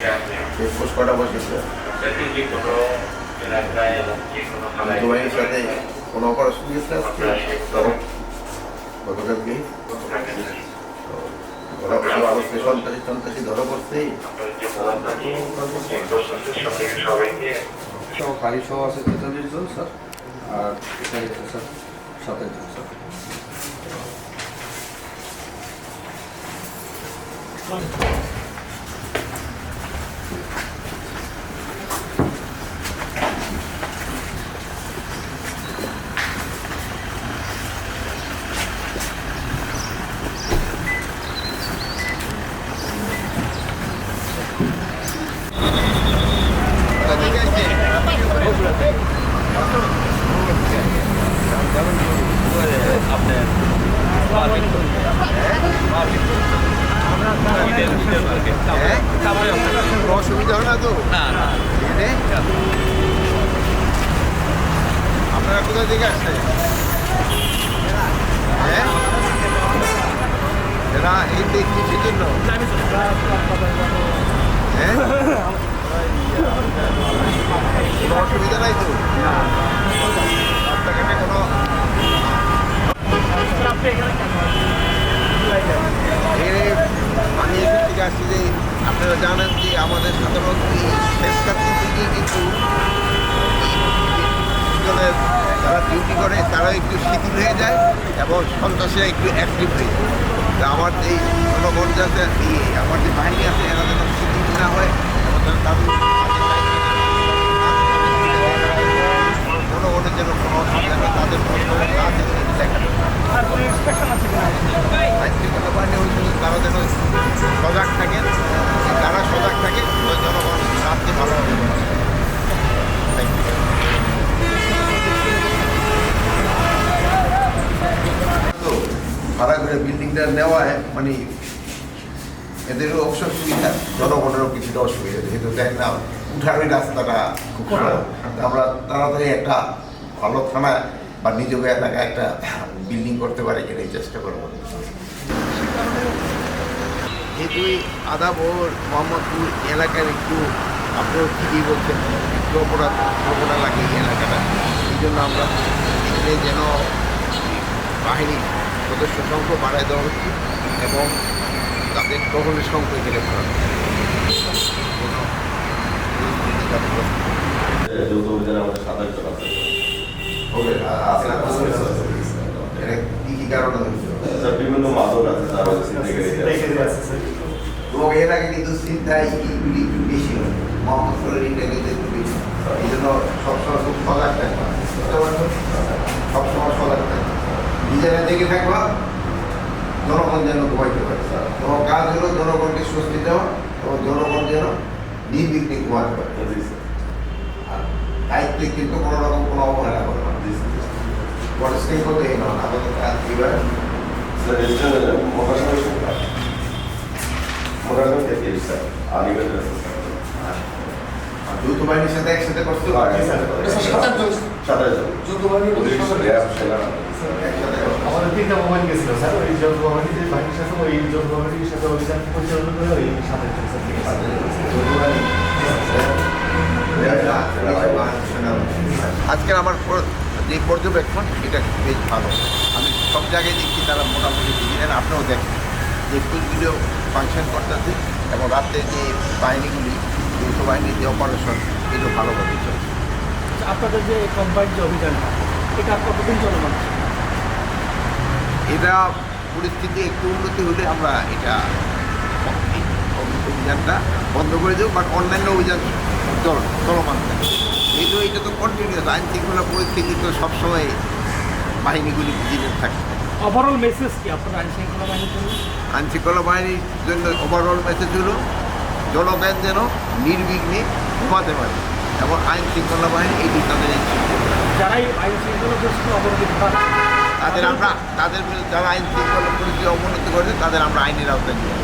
checkpost কটা বসেছে জুবাইয়ের সাথে কোনো অপারেশন গেছে আজকে গতকালকে ধরা পড়ছে সন্ত্রাসী সন্ত্রাসী ধরা পড়ছে গাড়ি সহ আছে 43 জন স্যার আর এখানে স্যার 27 জন স্যার অসুবিধা হয় না তো আপনারা কোথা থেকে আসছে এরা এই কিসের জন্য কোনো অসুবিধা নাই তো রাস্তাঘাটে কোনো আমি এখান থেকে আসছি যে আপনারা জানেন যে আমাদের সাধারণত শেষ কাছে থেকে কিন্তু যারা ডিউটি করে তারা একটু শিথিল হয়ে যায় এবং সন্ত্রাসীরা একটু অ্যাক্টিভ হয়ে যায় তা আমার এই জনগণ যাতে আমার যে বাহিনী আছে এরা যেন শিথিল না হয় এবং যেন তাদের জনগণের যেন কোনো অসুবিধা না তাদের বাহিনী হয়েছিল তারা যেন সজাগ থাকেন তারা সজাগ থাকে জনগণ রাত্রে ভালো হবে ভাড়া করে বিল্ডিংটা নেওয়া মানে এদেরও অবসর সুবিধা জনগণেরও কিছুটা অসুবিধা যেহেতু দেখ না উঠার ওই রাস্তাটা খুব খারাপ আমরা তাড়াতাড়ি একটা ভালো থানা বা নিজ এলাকায় একটা বিল্ডিং করতে পারি কিনা এই চেষ্টা করবো যেহেতু আদাবর মোহাম্মদপুর এলাকার একটু আপনারা ঠিকই বলছেন একটু অপরাধ প্রবণতা লাগে এই এলাকাটা এই জন্য আমরা এখানে যেন বাহিনী সদস্য সংখ্যা বাড়ায় দেওয়া হচ্ছে এবং তাদের টহলের সংখ্যা এখানে বাড়ানো কি কি কারণে বিভিন্ন মাদক আছে এবং এর আগে কিন্তু চিন্তায় এইগুলি একটু বেশি হয় মোহাম্মদপুরের ইন্টারনেটে একটু বেশি এই জন্য সবসময় খুব সজাগ থাকবা সবসময় সজাগ থাকবা নিজেরা দেখে থাকবা জনগণ যেন ঘুমাইতে পারে তোমার কাজ হলো জনগণকে স্বস্তি দেওয়া এবং জনগণ যেন নির্বিঘ্নে ঘুমাতে পারে আর দায়িত্বে কিন্তু কোনো রকম কোনো অবহেলা করে না পরিষ্কার করতে এই নয় আপাতত এবার যৌথ বাহিনীর সাথে একসাথে করতে আমাদের 3টা মোবাইল গেছিল স্যার ওই যৌথ বাহিনী যে বাহিনীর সাথে ওই যৌথ বাহিনীর সাথে অভিযান পরিচালনা করে ওই সাথে আজকের আমার যে পর্যবেক্ষণ এটা বেশ ভালো আমি সব জায়গায় দেখছি তারা মোটামুটি বুঝলেন আপনিও দেখেন যে ফুলগুলো ফাংশন করতেছে এবং রাত্রে যে বাহিনীগুলি যৌথ বাহিনীর যে অপারেশন এগুলো ভালোভাবে চলছে আপনাদের যে কোম্পানির যে অভিযানটা এটা কতদিন চলমান এটা পরিস্থিতি একটু উন্নতি হলে আমরা এটা অভিযানটা বন্ধ করে দেবো বাট অন্যান্য অভিযান চলমান থাকে যেহেতু এটা তো কন্টিনিউস আইন শৃঙ্খলা পরিস্থিতি তো সবসময় বাহিনীগুলি ভিজিলেন্ট থাকে ওভারঅল মেসেজ কি আপনার আইন শৃঙ্খলা বাহিনীর জন্য আইন শৃঙ্খলা বাহিনীর জন্য ওভারঅল মেসেজ হলো জনগণ যেন নির্বিঘ্নে ঘুমাতে পারে এবং আইন শৃঙ্খলা বাহিনী এটি তাদের যারাই আইন শৃঙ্খলা পরিস্থিতি অবনতি ঘটায় তাদের যারা আইন শৃঙ্খলা পরিস্থিতি অবনতি করেছে তাদের আমরা আইনের আওতায় নিয়ে